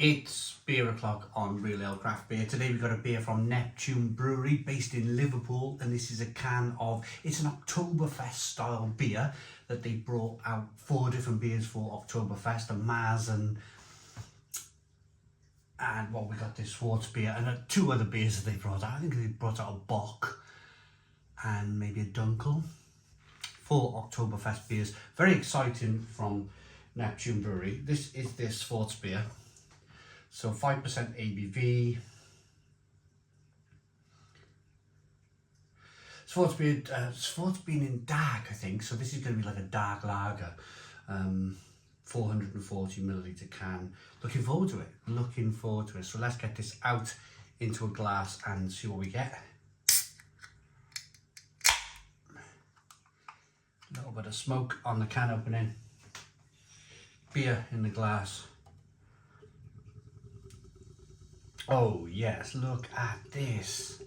It's beer o'clock on Real Ale Craft Beer. Today we've got a beer from Neptune Brewery based in Liverpool, and this is a can of, it's an Oktoberfest style beer that they brought out 4 different beers for Oktoberfest, a Maz and well, we got this Schwarzbier and 2 other beers that they brought out. I think they brought out a Bock and maybe a Dunkel. 4 Oktoberfest beers. Very exciting from Neptune Brewery. This is this Schwarzbier. So 5% ABV. Schwarzbier been in dark, I think. So this is going to be like a dark lager. 440 milliliter can. Looking forward to it. Looking forward to it. So let's get this out into a glass and see what we get. A little bit of smoke on the can opening. Beer in the glass. Oh yes, look at this.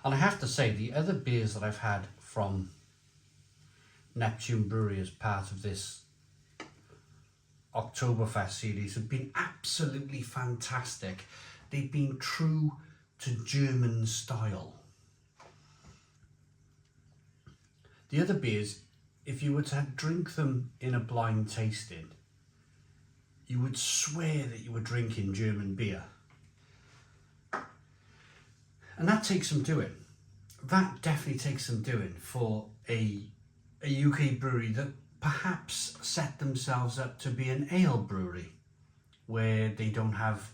And I have to say, the other beers that I've had from Neptune Brewery as part of this Oktoberfest series have been absolutely fantastic. They've been true to German style. The other beers, if you were to drink them in a blind tasting, you would swear that you were drinking German beer. And that takes some doing. That definitely takes some doing for a UK brewery that perhaps set themselves up to be an ale brewery, where they don't have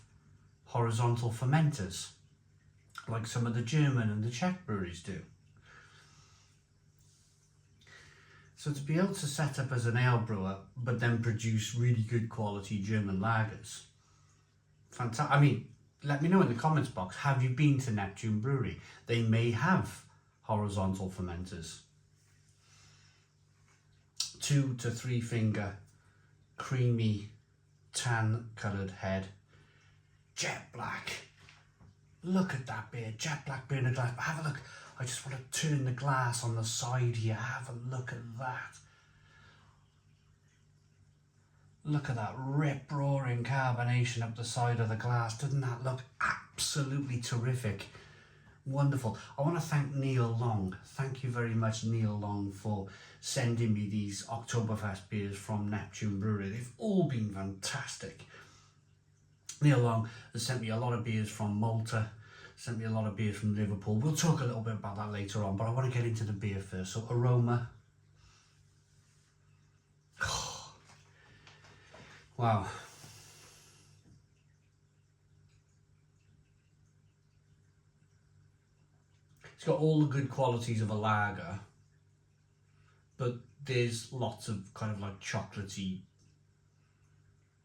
horizontal fermenters, like some of the German and the Czech breweries do. So to be able to set up as an ale brewer, but then produce really good quality German lagers, fantastic. I mean, let me know in the comments box, have you been to Neptune Brewery? They may have horizontal fermenters. 2 to 3 finger, creamy, tan coloured head, jet black. Look at that beer, jet black beer in a glass. Have a look. I just want to turn the glass on the side here. Have a look at that. Look at that rip-roaring carbonation up the side of the glass. Doesn't that look absolutely terrific? Wonderful. I want to thank Neil Long. Thank you very much, Neil Long, for sending me these Oktoberfest beers from Neptune Brewery. They've all been fantastic. Neil Long has sent me a lot of beers from Malta, sent me a lot of beers from Liverpool. We'll talk a little bit about that later on, but I want to get into the beer first. So aroma. Wow. It's got all the good qualities of a lager, but there's lots of kind of like chocolatey,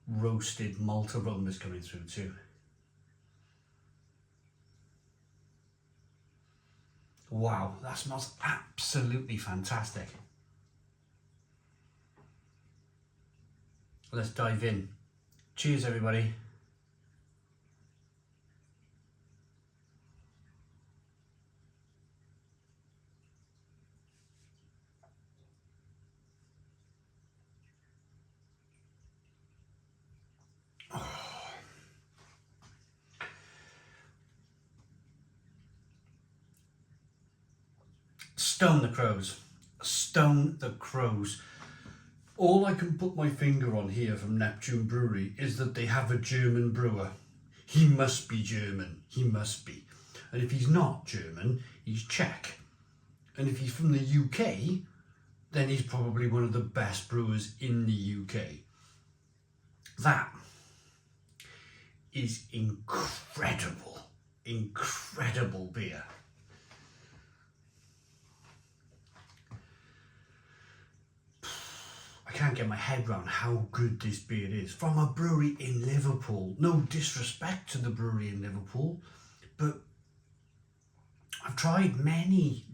roasted malt aromas coming through too. Wow, that smells absolutely fantastic. Let's dive in. Cheers, everybody. Stone the crows. Stone the crows. All I can put my finger on here from Neptune Brewery is that they have a German brewer. He must be German. He must be. And if he's not German, he's Czech. And if he's from the UK, then he's probably one of the best brewers in the UK. That is incredible. Incredible beer. I can't get my head around how good this beer is. From a brewery in Liverpool. No disrespect to the brewery in Liverpool, but I've tried many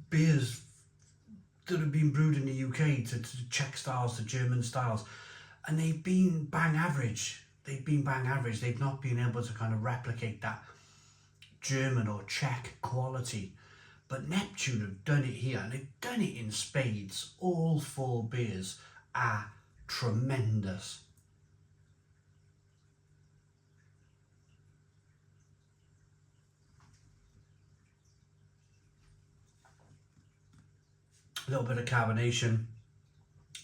beers that have been brewed in the UK, to Czech styles, to German styles, and they've been bang average. They've been bang average. They've not been able to kind of replicate that German or Czech quality. But Neptune have done it here, and they've done it in spades. All 4 beers are tremendous. A little bit of carbonation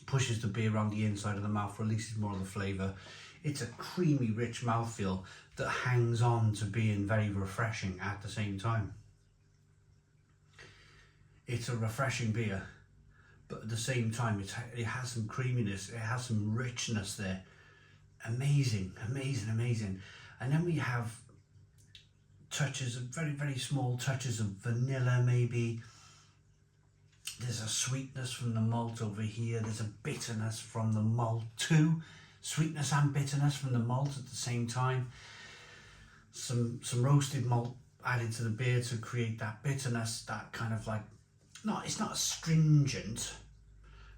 pushes the beer around the inside of the mouth, releases more of the flavour. It's a creamy, rich mouthfeel that hangs on to being very refreshing at the same time. It's a refreshing beer, but at the same time it has some creaminess, it has some richness there. Amazing, amazing, amazing. And then we have touches of very, very small touches of vanilla maybe. There's a sweetness from the malt over here. There's a bitterness from the malt too. Sweetness and bitterness from the malt at the same time. Some roasted malt added to the beer to create that bitterness, that kind of like, no, it's not astringent,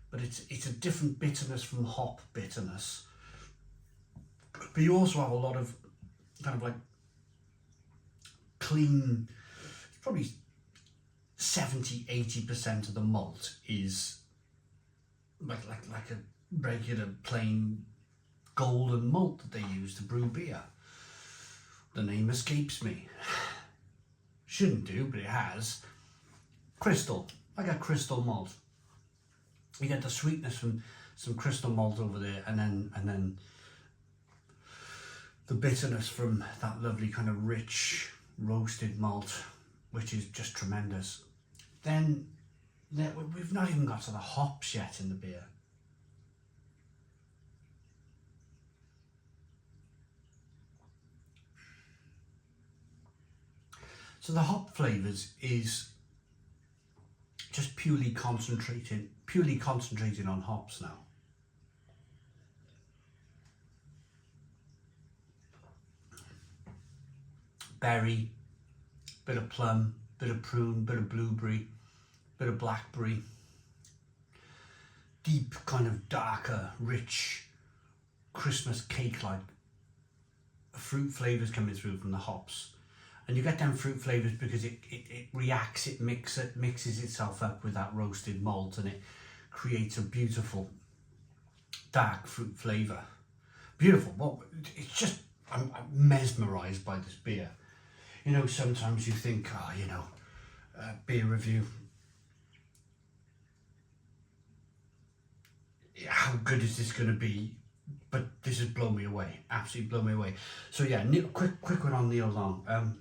but it's a different bitterness from hop bitterness. But you also have a lot of kind of like clean, probably 70-80% of the malt is like a regular plain golden malt that they use to brew beer. The name escapes me. Shouldn't do, but it has. Crystal, like a crystal malt. You get the sweetness from some crystal malt over there, and then the bitterness from that lovely kind of rich roasted malt, which is just tremendous. Then we've not even got to the hops yet in the beer. So the hop flavours is just purely concentrating on hops now. Berry, bit of plum, bit of prune, bit of blueberry, bit of blackberry. Deep, kind of darker, rich, Christmas cake-like fruit flavours coming through from the hops. And you get them fruit flavours because it reacts, it mixes itself up with that roasted malt, and it creates a beautiful dark fruit flavour. Beautiful. Well, it's just, I'm mesmerised by this beer. You know, sometimes you think, oh, you know, beer review, how good is this going to be? But this has blown me away, absolutely blown me away. So yeah, quick one on Neil Long.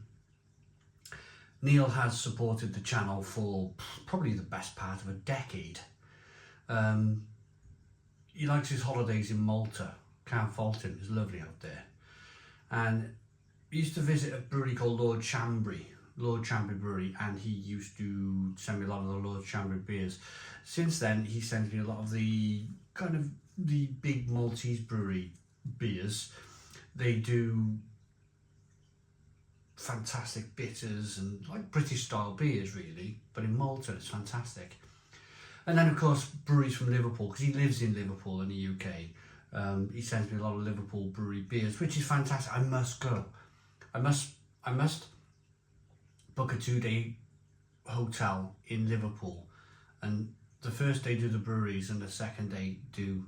Neil has supported the channel for probably the best part of a decade. He likes his holidays in Malta. Can't fault him, it's lovely out there. And he used to visit a brewery called Lord Chambry Brewery, and he used to send me a lot of the Lord Chambry beers. Since then, he sends me a lot of the kind of the big Maltese brewery beers. They do fantastic bitters and like British style beers really, but in Malta it's fantastic. And then of course breweries from Liverpool, because he lives in Liverpool in the UK. He sends me a lot of Liverpool brewery beers, which is fantastic. I must go. I must book a 2-day hotel in Liverpool, and the first day do the breweries and the second day do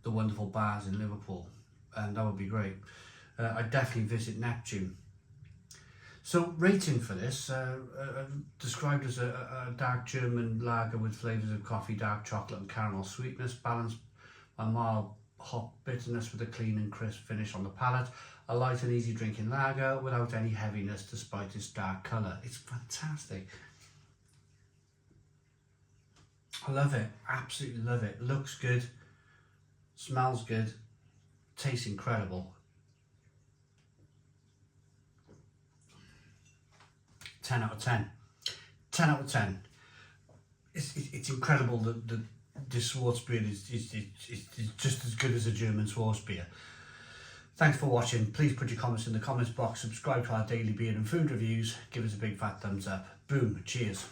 the wonderful bars in Liverpool, and that would be great. I'd definitely visit Neptune. So rating for this, described as a dark German lager with flavours of coffee, dark chocolate and caramel sweetness, balanced by mild hop bitterness with a clean and crisp finish on the palate. A light and easy drinking lager without any heaviness despite its dark colour. It's fantastic. I love it, absolutely love it. Looks good, smells good, tastes incredible. 10 out of 10. 10 out of 10. It's incredible that this Schwarzbier is just as good as a German Schwarzbier. Thanks for watching. Please put your comments in the comments box. Subscribe to our daily beer and food reviews. Give us a big fat thumbs up. Boom. Cheers.